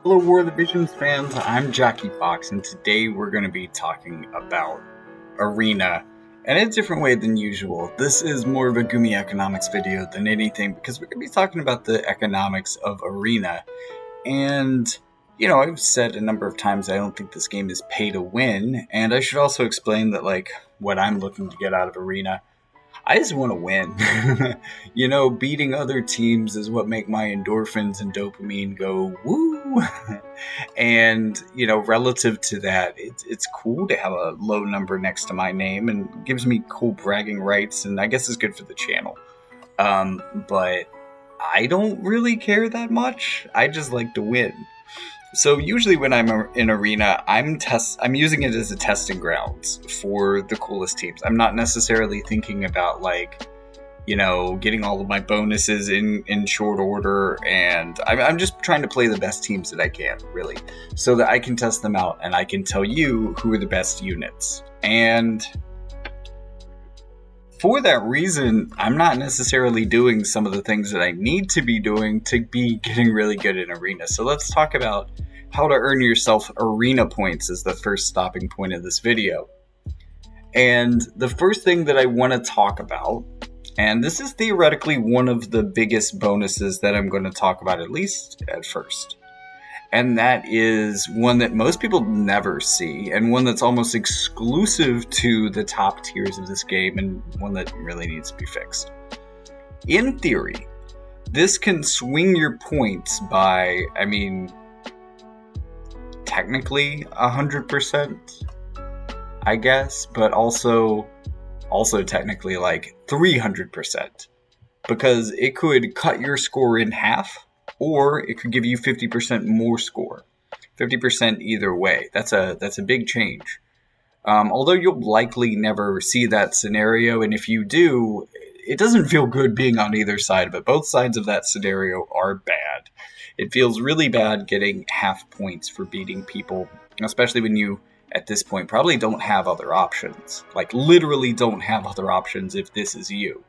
Hello, War of the Visions fans. I'm Jockey Fox, and today we're going to be talking about Arena in a different way than usual. This is more of a Gumi economics video than anything because we're going to be talking about the economics of Arena. And, I've said a number of times I don't think this game is pay to win, and I should also explain that, what I'm looking to get out of Arena. I just want to win. Beating other teams is what make my endorphins and dopamine go woo. And, relative to that, it's cool to have a low number next to my name and gives me cool bragging rights, and I guess it's good for the channel. But I don't really care that much. I just like to win. So usually when I'm in Arena, I'm using it as a testing grounds for the coolest teams. I'm not necessarily thinking about getting all of my bonuses in short order, and I'm just trying to play the best teams that I can, really, so that I can test them out and I can tell you who are the best units. And for that reason, I'm not necessarily doing some of the things that I need to be doing to be getting really good in Arena. So let's talk about how to earn yourself Arena points as the first stopping point of this video. And the first thing that I want to talk about, and this is theoretically one of the biggest bonuses that I'm going to talk about, at least at first. And that is one that most people never see, and one that's almost exclusive to the top tiers of this game, and one that really needs to be fixed. In theory, this can swing your points by, technically 100%, I guess, but also technically 300%, because it could cut your score in half, or it could give you 50% more score. 50% either way. That's a big change. Although you'll likely never see that scenario, and if you do, it doesn't feel good being on either side of it. Both sides of that scenario are bad. It feels really bad getting half points for beating people, especially when you, at this point, probably don't have other options. Literally don't have other options if this is you.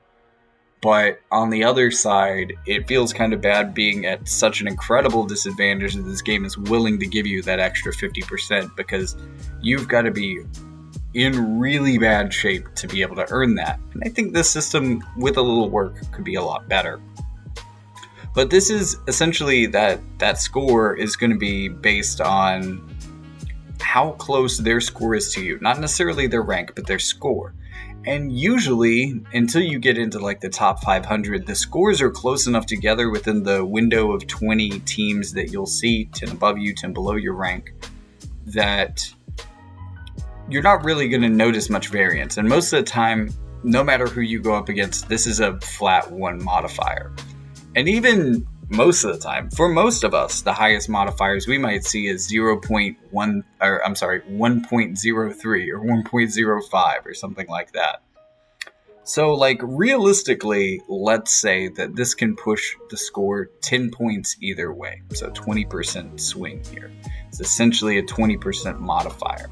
But on the other side, it feels kind of bad being at such an incredible disadvantage that this game is willing to give you that extra 50%, because you've got to be in really bad shape to be able to earn that. And I think this system, with a little work, could be a lot better. But this is essentially that score is going to be based on how close their score is to you. Not necessarily their rank, but their score. And usually, until you get into the top 500, the scores are close enough together within the window of 20 teams that you'll see, 10 above you, 10 below your rank, that you're not really going to notice much variance. And most of the time, no matter who you go up against, this is a flat 1 modifier. And even most of the time, for most of us, the highest modifiers we might see is 1.03 or 1.05 or something like that. So realistically, let's say that this can push the score 10 points either way. So 20% swing here. It's essentially a 20% modifier.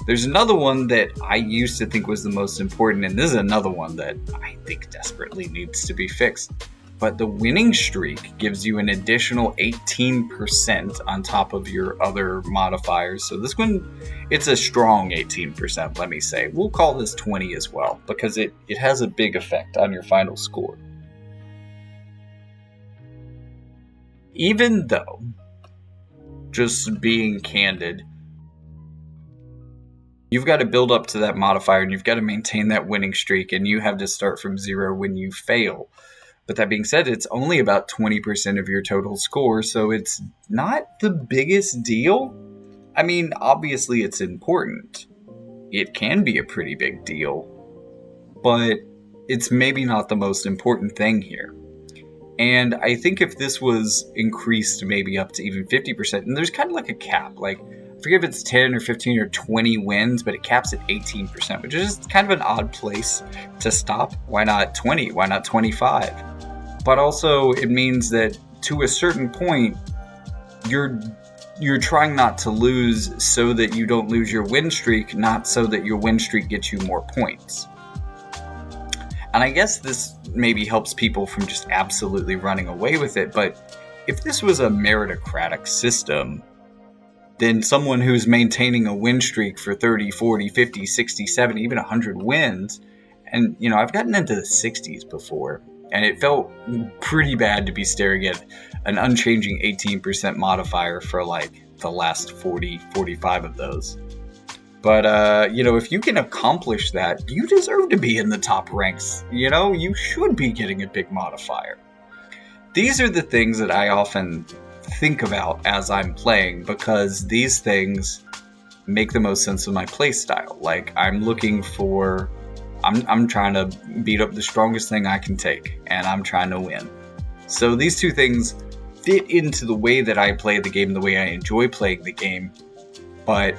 There's another one that I used to think was the most important, and this is another one that I think desperately needs to be fixed. But the winning streak gives you an additional 18% on top of your other modifiers. So this one, it's a strong 18%, let me say. We'll call this 20 as well, because it has a big effect on your final score. Even though, just being candid, you've got to build up to that modifier, and you've got to maintain that winning streak, and you have to start from 0 when you fail. But that being said, it's only about 20% of your total score, so it's not the biggest deal. Obviously it's important. It can be a pretty big deal, but it's maybe not the most important thing here. And I think if this was increased maybe up to even 50%, and there's kind of a cap, I forget if it's 10 or 15 or 20 wins, but it caps at 18%, which is kind of an odd place to stop. Why not 20? Why not 25? But also, it means that to a certain point, you're trying not to lose so that you don't lose your win streak, not so that your win streak gets you more points. And I guess this maybe helps people from just absolutely running away with it, but if this was a meritocratic system, then someone who's maintaining a win streak for 30, 40, 50, 60, 70, even 100 wins, and, I've gotten into the 60s before, and it felt pretty bad to be staring at an unchanging 18% modifier for, the last 40, 45 of those. But, if you can accomplish that, you deserve to be in the top ranks. You should be getting a big modifier. These are the things that I often think about as I'm playing, because these things make the most sense of my playstyle. I'm trying to beat up the strongest thing I can take, and I'm trying to win. So these two things fit into the way that I play the game, the way I enjoy playing the game. But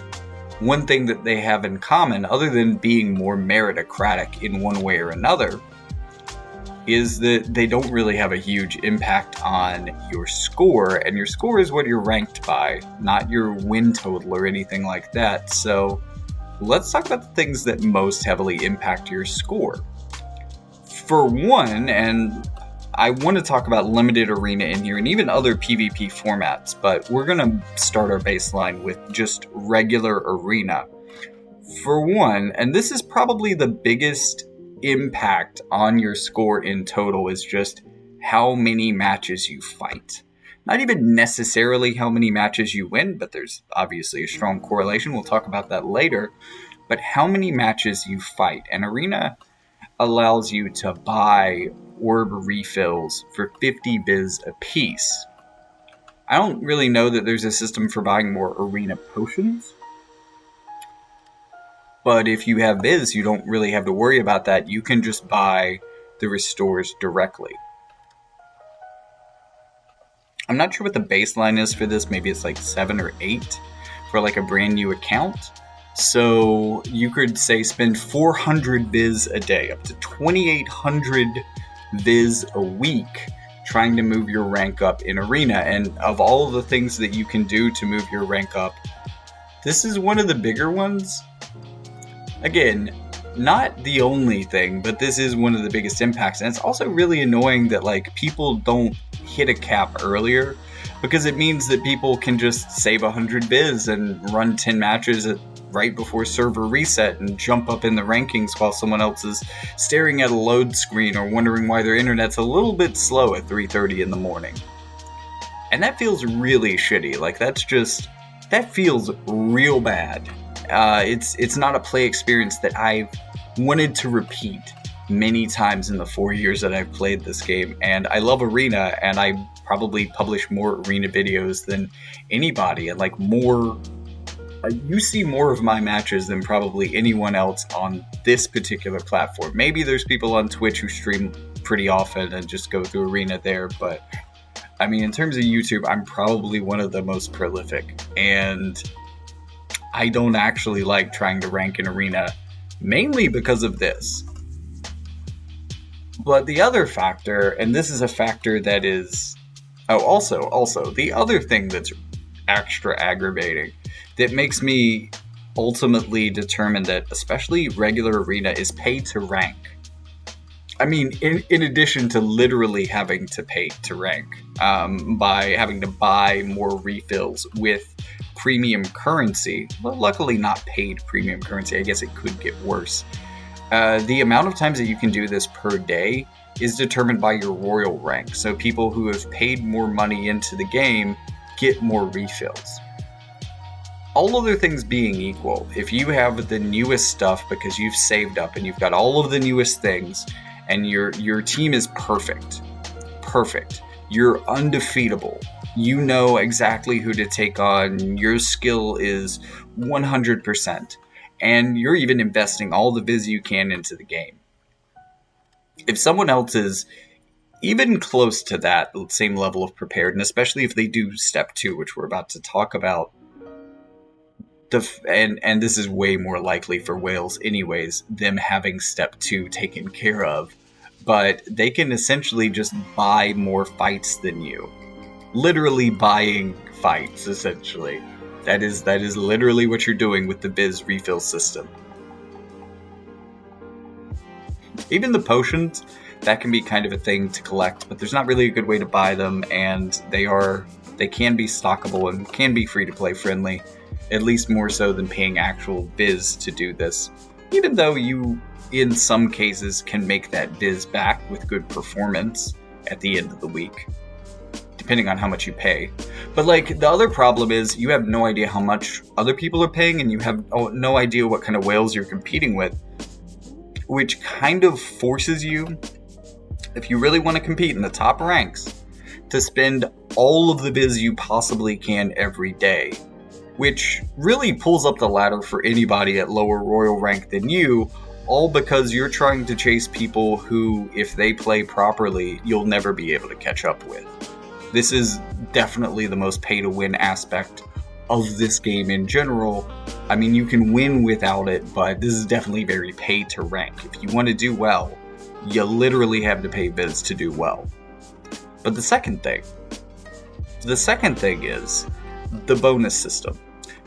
one thing that they have in common, other than being more meritocratic in one way or another, is that they don't really have a huge impact on your score, and your score is what you're ranked by, not your win total or anything like that. So let's talk about the things that most heavily impact your score. For one, and I want to talk about limited arena in here and even other PvP formats, but we're going to start our baseline with just regular arena. For one, and this is probably the biggest impact on your score in total, is just how many matches you fight. Not even necessarily how many matches you win, but there's obviously a strong correlation. We'll talk about that later. But how many matches you fight. And Arena allows you to buy orb refills for 50 biz a piece. I don't really know that there's a system for buying more arena potions. But if you have biz, you don't really have to worry about that. You can just buy the restores directly. I'm not sure what the baseline is for this. Maybe it's 7 or 8 for a brand new account. So you could say spend 400 biz a day, up to 2,800 biz a week, trying to move your rank up in Arena. And of all the things that you can do to move your rank up, this is one of the bigger ones. Again, not the only thing, but this is one of the biggest impacts. And it's also really annoying that people don't hit a cap earlier, because it means that people can just save 100 biz and run 10 matches right before server reset and jump up in the rankings while someone else is staring at a load screen or wondering why their internet's a little bit slow at 3:30 in the morning. And that feels really shitty. That feels real bad. It's not a play experience that I've wanted to repeat many times in the 4 years that I've played this game. And I love Arena, and I probably publish more Arena videos than anybody, and you see more of my matches than probably anyone else on this particular platform. Maybe there's people on Twitch who stream pretty often and just go through Arena there, but I mean, in terms of YouTube, I'm probably one of the most prolific, and I don't actually like trying to rank in Arena, mainly because of this. But the other factor, and this is a factor that is... also, the other thing that's extra aggravating, that makes me ultimately determine that especially regular Arena is pay to rank. I mean, in addition to literally having to pay to rank, by having to buy more refills with premium currency, well, luckily not paid premium currency, I guess it could get worse. The amount of times that you can do this per day is determined by your royal rank. So people who have paid more money into the game get more refills. All other things being equal, if you have the newest stuff because you've saved up and you've got all of the newest things, and your team is perfect, you're undefeatable, you know exactly who to take on, your skill is 100%, and you're even investing all the biz you can into the game. If someone else is even close to that same level of prepared, and especially if they do step 2, which we're about to talk about, and this is way more likely for Wales anyways, them having step 2 taken care of, but they can essentially just buy more fights than you. Literally buying fights, essentially. That is literally what you're doing with the biz refill system. Even the potions, that can be kind of a thing to collect, but there's not really a good way to buy them, and they can be stockable and can be free to play friendly, at least more so than paying actual viz to do this, even though you in some cases can make that viz back with good performance at the end of the week, depending on how much you pay. But like, the other problem is you have no idea how much other people are paying, and you have no idea what kind of whales you're competing with, which kind of forces you, if you really want to compete in the top ranks, to spend all of the viz you possibly can every day, which really pulls up the ladder for anybody at lower royal rank than you, all because you're trying to chase people who, if they play properly, you'll never be able to catch up with. This is definitely the most pay-to-win aspect of this game in general. I mean, you can win without it, but this is definitely very pay-to-rank. If you want to do well, you literally have to pay viz to do well. But the second thing is the bonus system.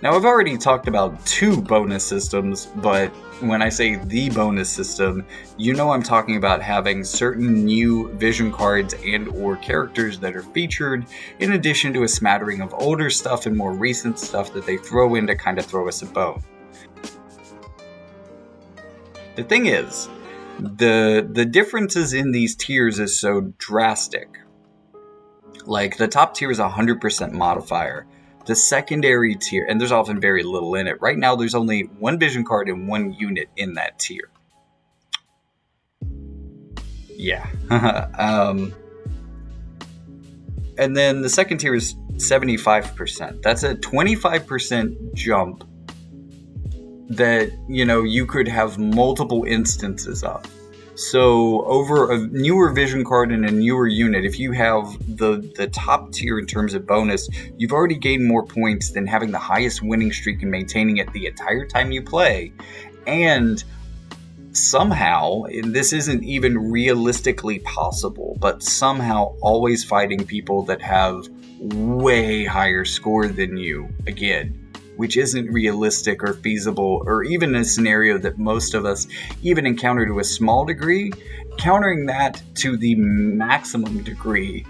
Now, I've already talked about 2 bonus systems, but when I say the bonus system, you know I'm talking about having certain new vision cards and or characters that are featured, in addition to a smattering of older stuff and more recent stuff that they throw in to kind of throw us a bone. The thing is, the differences in these tiers is so drastic. Like, the top tier is 100% modifier. The secondary tier, and there's often very little in it. Right now, there's only 1 vision card and 1 unit in that tier. Yeah. And then the second tier is 75%. That's a 25% jump that, you could have multiple instances of. So over a newer vision card and a newer unit, if you have the top tier in terms of bonus, you've already gained more points than having the highest winning streak and maintaining it the entire time you play. And somehow, and this isn't even realistically possible, but somehow always fighting people that have way higher score than you, again, which isn't realistic or feasible, or even a scenario that most of us even encounter to a small degree. Countering that to the maximum degree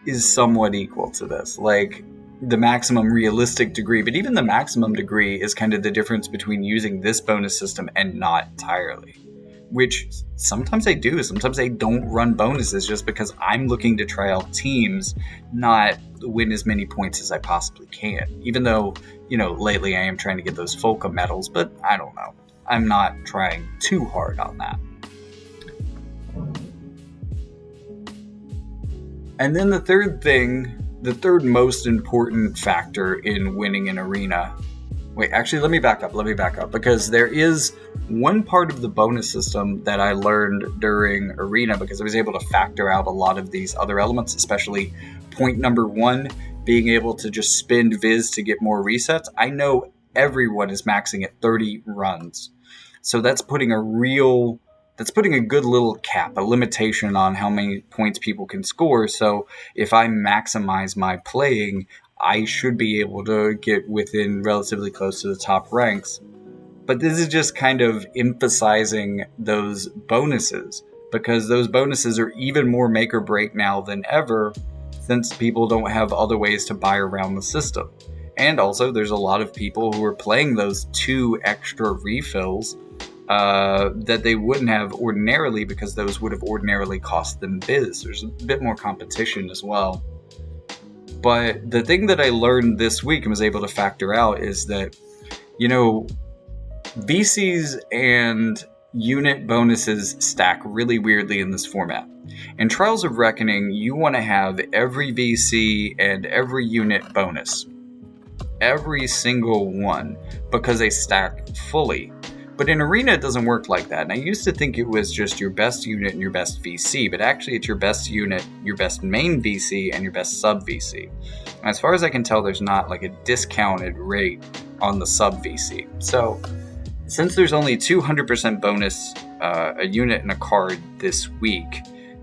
is somewhat equal to this. Like, the maximum realistic degree, but even the maximum degree is kind of the difference between using this bonus system and not entirely. Which sometimes I do. Sometimes I don't run bonuses just because I'm looking to try out teams, not win as many points as I possibly can. Even though, lately I am trying to get those Folka medals, but I don't know. I'm not trying too hard on that. And then the third most important factor in winning an arena. Wait, actually, let me back up, because there is one part of the bonus system that I learned during Arena, because I was able to factor out a lot of these other elements, especially point number 1, being able to just spend viz to get more resets. I know everyone is maxing at 30 runs, so that's putting a good little cap, a limitation on how many points people can score. So if I maximize my playing, I should be able to get within relatively close to the top ranks. But this is just kind of emphasizing those bonuses, because those bonuses are even more make or break now than ever, since people don't have other ways to buy around the system. And also, there's a lot of people who are playing those 2 extra refills that they wouldn't have ordinarily, because those would have ordinarily cost them viz. There's a bit more competition as well. But the thing that I learned this week and was able to factor out is that, VCs and unit bonuses stack really weirdly in this format. In Trials of Reckoning, you want to have every VC and every unit bonus. Every single one, because they stack fully. But in Arena, it doesn't work like that. And I used to think it was just your best unit and your best VC, but actually it's your best unit, your best main VC, and your best sub VC. And as far as I can tell, there's not like a discounted rate on the sub VC. So since there's only 200% bonus a unit and a card this week,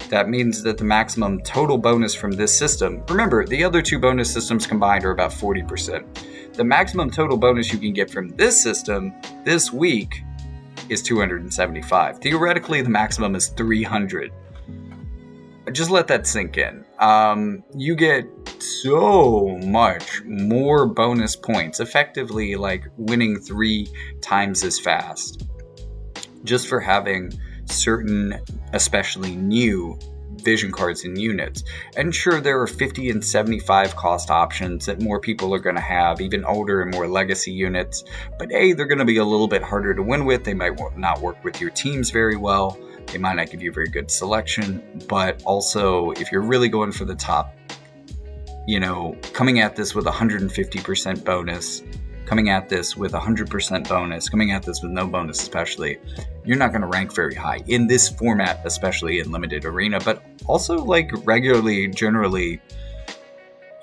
that means that the maximum total bonus from this system, remember, the other 2 bonus systems combined are about 40%. The maximum total bonus you can get from this system this week is 275. Theoretically, the maximum is 300. Just let that sink in. You get so much more bonus points, effectively like winning 3 times as fast, just for having certain, especially new vision cards and units. And sure, there are 50 and 75 cost options that more people are going to have, even older and more legacy units. But A, they're going to be a little bit harder to win with. They might not work with your teams very well. They might not give you a very good selection. But also, if you're really going for the top, coming at this with 150% bonus, coming at this with 100% bonus, coming at this with no bonus especially, you're not going to rank very high in this format, especially in limited arena, but also like regularly, generally,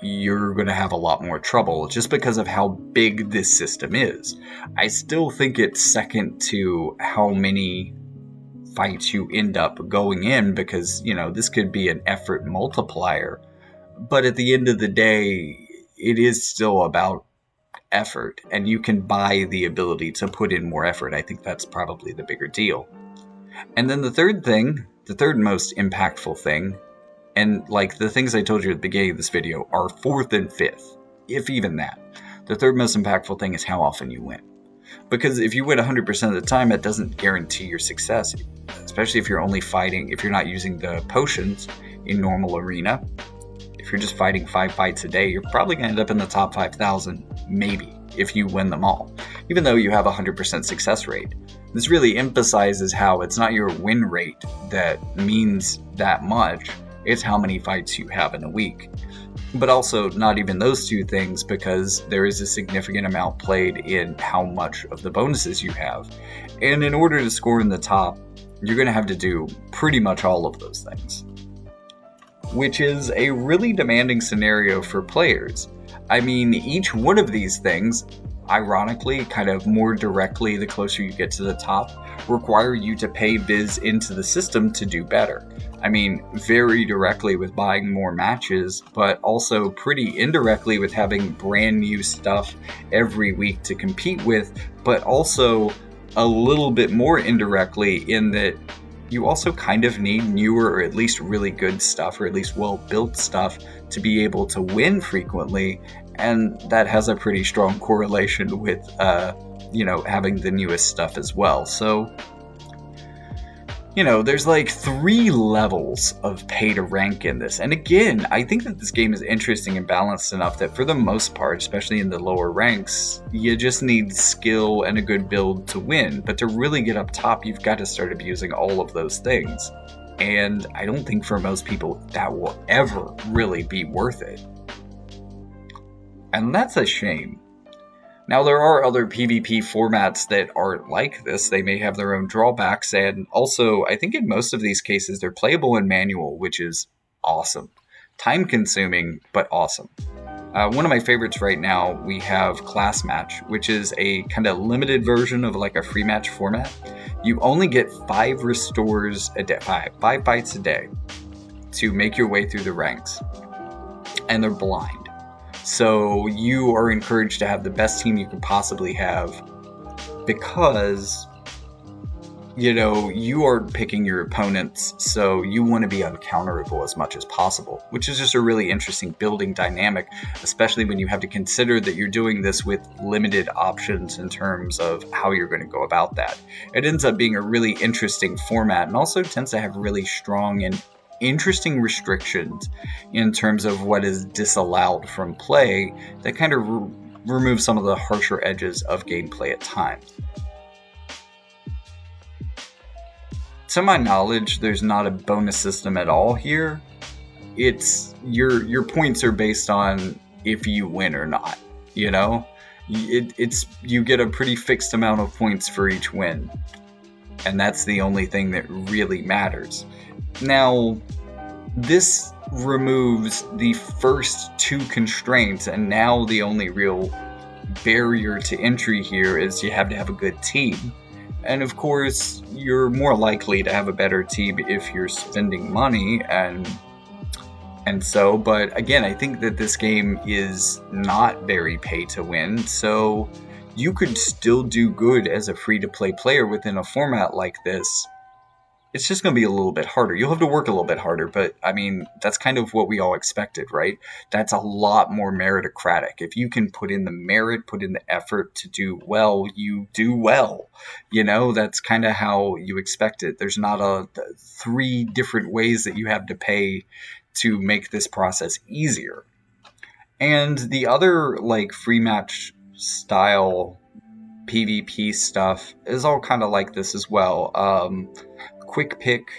you're going to have a lot more trouble just because of how big this system is. I still think it's second to how many fights you end up going in, because, this could be an effort multiplier. But at the end of the day, it is still about effort, and you can buy the ability to put in more effort. I think that's probably the bigger deal. And then the third most impactful thing, and like the things I told you at the beginning of this video are 4th and 5th, if even that. The third most impactful thing is how often you win. Because if you win 100% of the time, that doesn't guarantee your success, especially if you're only fighting, if you're not using the potions in normal arena. If you're just fighting 5 fights a day, you're probably going to end up in the top 5,000, maybe, if you win them all, even though you have a 100% success rate. This really emphasizes how it's not your win rate that means that much, it's how many fights you have in a week. But also not even those two things, because there is a significant amount played in how much of the bonuses you have. And in order to score in the top, you're going to have to do pretty much all of those things, which is a really demanding scenario for players. I mean, each one of these things, ironically, kind of more directly the closer you get to the top, require you to pay viz into the system to do better. I mean, very directly with buying more matches, but also pretty indirectly with having brand new stuff every week to compete with, but also a little bit more indirectly in that you also kind of need newer, or at least really good stuff, or at least well-built stuff, to be able to win frequently, and that has a pretty strong correlation with, having the newest stuff as well. So, there's like 3 levels of pay to rank in this. And again, I think that this game is interesting and balanced enough that for the most part, especially in the lower ranks, you just need skill and a good build to win. But to really get up top, you've got to start abusing all of those things. And I don't think for most people that will ever really be worth it. And that's a shame. Now, there are other PvP formats that are like this. They may have their own drawbacks, and also, I think in most of these cases, they're playable in manual, which is awesome. Time-consuming, but awesome. One of my favorites right now, we have Class Match, which is a kind of limited version of like a free match format. You only get 5 restores a day, 5 fights a day, to make your way through the ranks, and they're blind. So you are encouraged to have the best team you could possibly have, because, you are picking your opponents, so you want to be uncounterable as much as possible, which is just a really interesting building dynamic, especially when you have to consider that you're doing this with limited options in terms of how you're going to go about that. It ends up being a really interesting format, and also tends to have really strong and interesting restrictions in terms of what is disallowed from play that kind of remove some of the harsher edges of gameplay at times. To my knowledge, there's not a bonus system at all here. It's your points are based on if you win or not. It's you get a pretty fixed amount of points for each win, and that's the only thing that really matters. Now, this removes the first 2 constraints, and now the only real barrier to entry here is you have to have a good team. And of course, you're more likely to have a better team if you're spending money, and so, but again, I think that this game is not very pay to win, so you could still do good as a free-to-play player within a format like this. It's just going to be a little bit harder. You'll have to work a little bit harder, but I mean, that's kind of what we all expected, right? That's a lot more meritocratic. If you can put in the merit, put in the effort to do well, you do well. That's kind of how you expect it. There's not 3 different ways that you have to pay to make this process easier. And the other free match style PvP stuff is all kind of like this as well. Quick pick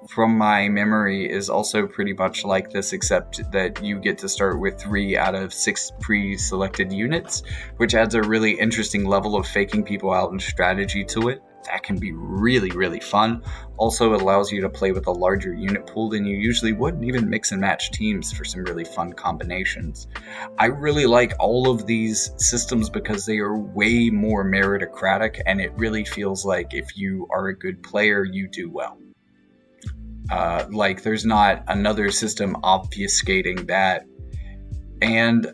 from my memory is also pretty much like this, except that you get to start with 3 out of 6 pre-selected units, which adds a really interesting level of faking people out and strategy to it. That can be really, really fun. Also, it allows you to play with a larger unit pool than you usually would, and even mix and match teams for some really fun combinations. I really like all of these systems because they are way more meritocratic, and it really feels like if you are a good player, you do well. There's not another system obfuscating that. And,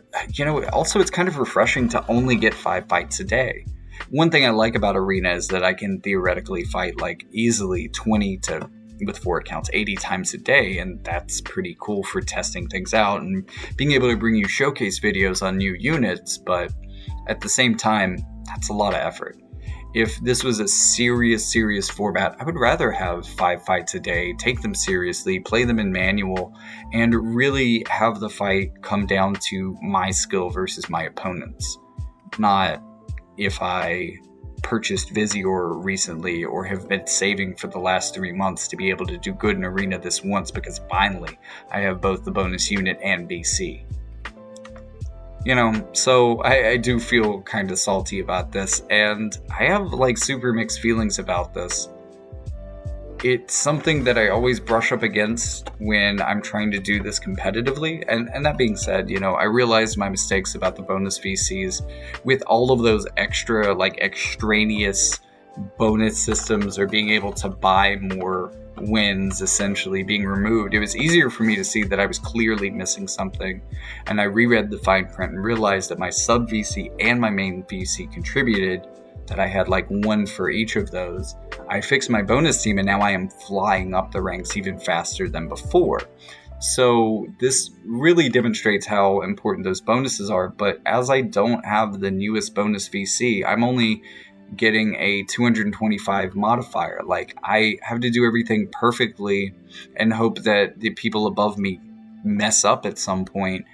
also it's kind of refreshing to only get 5 fights a day. One thing I like about Arena is that I can theoretically fight easily 20 to, with 4 accounts, 80 times a day, and that's pretty cool for testing things out and being able to bring you showcase videos on new units, but at the same time, that's a lot of effort. If this was a serious format, I would rather have 5 fights a day, take them seriously, play them in manual, and really have the fight come down to my skill versus my opponent's. Not if I purchased Vizior recently or have been saving for the last 3 months to be able to do good in Arena this once because finally I have both the bonus unit and BC. So I do feel kind of salty about this, and I have super mixed feelings about this. It's something that I always brush up against when I'm trying to do this competitively. And that being said, I realized my mistakes about the bonus VCs with all of those extra, extraneous bonus systems or being able to buy more wins essentially being removed. It was easier for me to see that I was clearly missing something. And I reread the fine print and realized that my sub VC and my main VC contributed, that I had 1 for each of those. I fixed my bonus team, and now I am flying up the ranks even faster than before. So this really demonstrates how important those bonuses are, but as I don't have the newest bonus VC, I'm only getting a 225 modifier. I have to do everything perfectly and hope that the people above me mess up at some point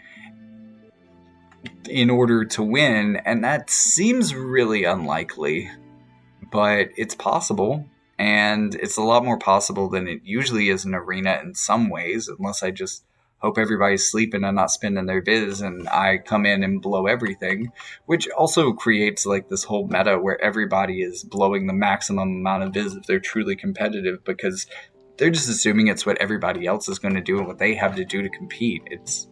in order to win, and that seems really unlikely, but it's possible, and it's a lot more possible than it usually is in Arena in some ways, unless I just hope everybody's sleeping and not spending their viz and I come in and blow everything, which also creates this whole meta where everybody is blowing the maximum amount of viz if they're truly competitive, because they're just assuming it's what everybody else is going to do and what they have to do to compete. It's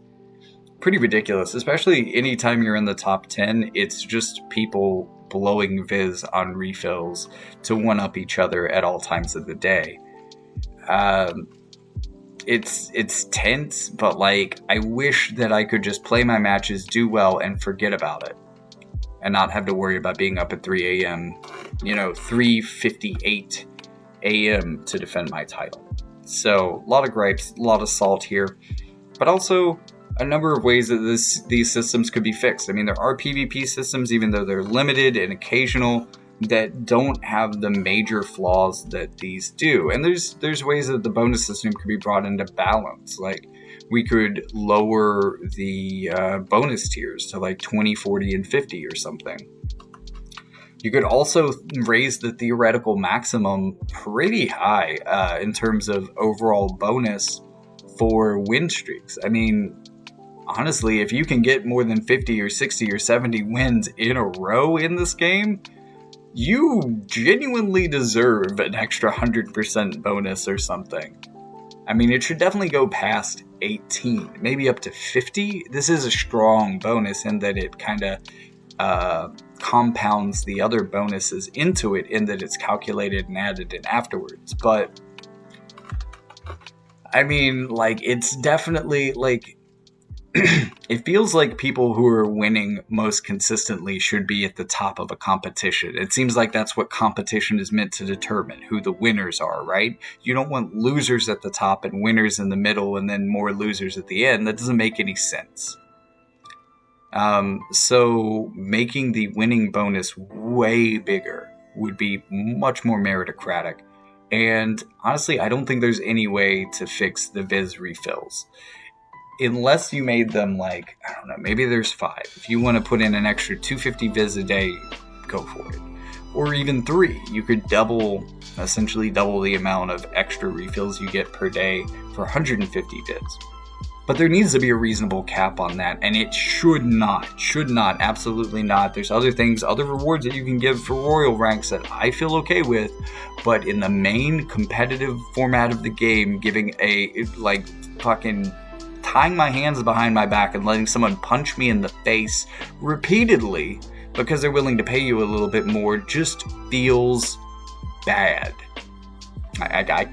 pretty ridiculous, especially anytime you're in the top 10. It's just people blowing viz on refills to one-up each other at all times of the day. It's tense, but I wish that I could just play my matches, do well, and forget about it, and not have to worry about being up at 3 a.m., 3:58 a.m. to defend my title. So, a lot of gripes, a lot of salt here, but also a number of ways that these systems could be fixed. I mean, there are PvP systems, even though they're limited and occasional, that don't have the major flaws that these do. And there's ways that the bonus system could be brought into balance. We could lower the bonus tiers to 20, 40, and 50 or something. You could also raise the theoretical maximum pretty high in terms of overall bonus for win streaks. I mean, honestly, if you can get more than 50 or 60 or 70 wins in a row in this game, you genuinely deserve an extra 100% bonus or something. I mean, it should definitely go past 18, maybe up to 50. This is a strong bonus in that it kind of compounds the other bonuses into it, in that it's calculated and added in afterwards. But, I mean, it's definitely, it feels like people who are winning most consistently should be at the top of a competition. It seems like that's what competition is meant to determine, who the winners are, right? You don't want losers at the top and winners in the middle and then more losers at the end. That doesn't make any sense. So making the winning bonus way bigger would be much more meritocratic. And honestly, I don't think there's any way to fix the Viz refills. Unless you made them like, I don't know, maybe there's 5. If you want to put in an extra 250 Viz a day, go for it. Or even 3. You could essentially double the amount of extra refills you get per day for 150 Viz. But there needs to be a reasonable cap on that, and it should not, absolutely not. There's other things, other rewards that you can give for royal ranks that I feel okay with, but in the main competitive format of the game, giving fucking tying my hands behind my back and letting someone punch me in the face repeatedly because they're willing to pay you a little bit more just feels bad. I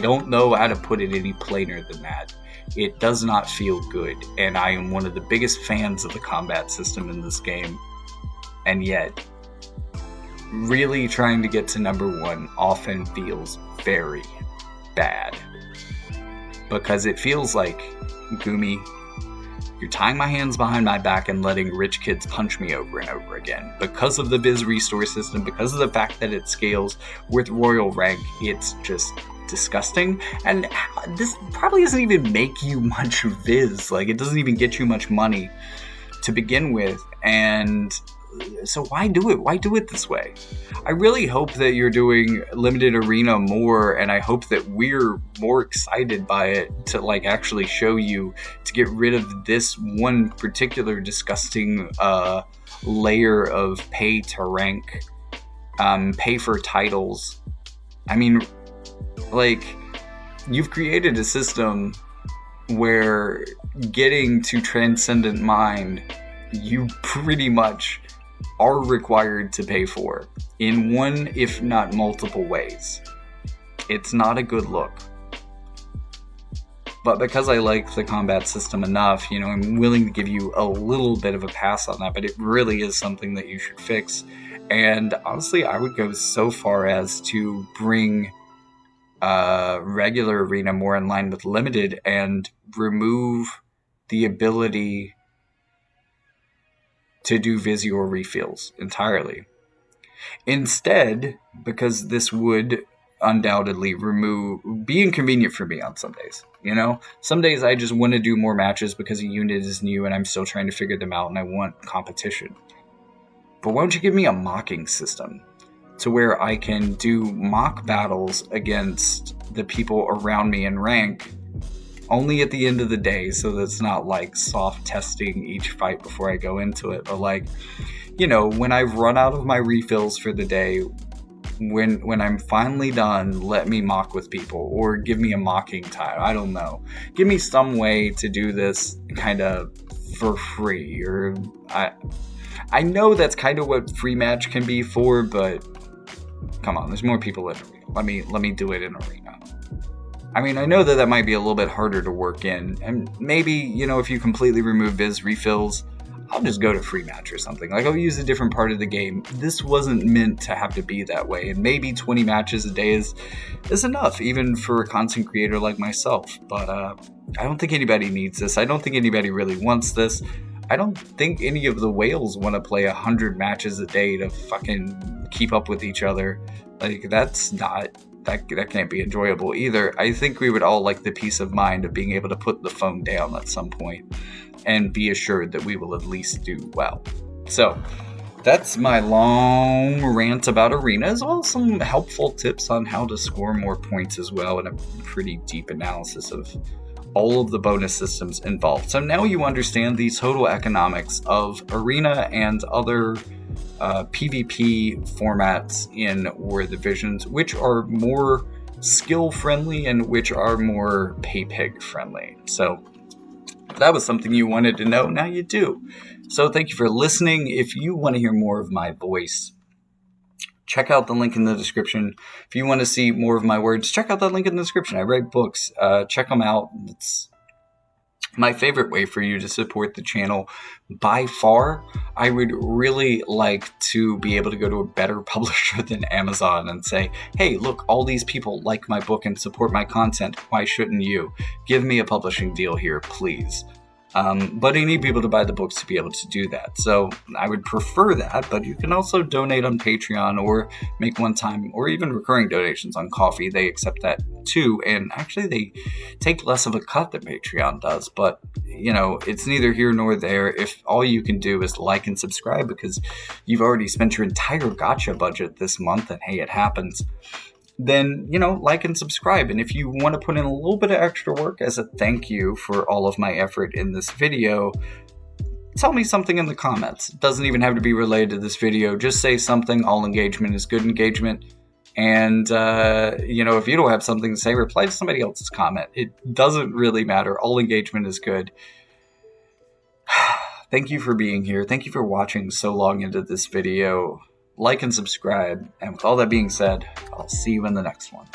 don't know how to put it any plainer than that. It does not feel good, and I am one of the biggest fans of the combat system in this game, and yet really trying to get to number 1 often feels very bad. Because it feels like, Gumi, you're tying my hands behind my back and letting rich kids punch me over and over again. Because of the Viz restore system, because of the fact that it scales with royal rank, it's just disgusting. And this probably doesn't even make you much Viz. Like, it doesn't even get you much money to begin with. And so why do it? Why do it this way? I really hope that you're doing limited arena more, and I hope that we're more excited by it to actually show you to get rid of this one particular disgusting layer of pay to rank, pay for titles. I mean, you've created a system where getting to Transcendent Mind, you pretty much are required to pay for in one, if not multiple ways. It's not a good look. But because I like the combat system enough, I'm willing to give you a little bit of a pass on that, but it really is something that you should fix. And honestly, I would go so far as to bring regular arena more in line with limited and remove the ability to do Visio refills entirely. Instead, because this would undoubtedly be inconvenient for me on some days. Some days I just want to do more matches because a unit is new and I'm still trying to figure them out and I want competition. But why don't you give me a mocking system to where I can do mock battles against the people around me in rank only at the end of the day, so that it's not soft testing each fight before I go into it, but when I've run out of my refills for the day, when I'm finally done, let me mock with people, or give me a mocking time. I don't know. Give me some way to do this kind of for free, or I know that's kind of what free match can be for, but come on, there's more people in arena. Let me do it in arena. I mean, I know that might be a little bit harder to work in, and maybe, if you completely remove Viz refills, I'll just go to free match or something. I'll use a different part of the game. This wasn't meant to have to be that way, and maybe 20 matches a day is enough, even for a content creator like myself. But I don't think anybody needs this. I don't think anybody really wants this. I don't think any of the whales want to play 100 matches a day to fucking keep up with each other. That's not... That can't be enjoyable either. I think we would all like the peace of mind of being able to put the phone down at some point and be assured that we will at least do well. So that's my long rant about Arena, as well as some helpful tips on how to score more points as well, and a pretty deep analysis of all of the bonus systems involved. So now you understand the total economics of Arena and other PvP formats in War of the Visions, which are more skill friendly and which are more pay pig friendly. So if that was something you wanted to know, now you do. So thank you for listening. If you want to hear more of my voice, check out the link in the description. If you want to see more of my words, check out that link in the description. I write books. Check them out. My favorite way for you to support the channel by far, I would really like to be able to go to a better publisher than Amazon and say, hey, look, all these people like my book and support my content. Why shouldn't you? Give me a publishing deal here, please. But I need people to buy the books to be able to do that. So I would prefer that, but you can also donate on Patreon or make one-time or even recurring donations on Ko-fi. They accept that too. And actually they take less of a cut than Patreon does, but it's neither here nor there. If all you can do is like and subscribe because you've already spent your entire gotcha budget this month, and hey, it happens, then, like and subscribe. And if you want to put in a little bit of extra work as a thank you for all of my effort in this video, tell me something in the comments. It doesn't even have to be related to this video. Just say something. All engagement is good engagement. And, if you don't have something to say, reply to somebody else's comment. It doesn't really matter. All engagement is good. Thank you for being here. Thank you for watching so long into this video. Like and subscribe. And with all that being said, I'll see you in the next one.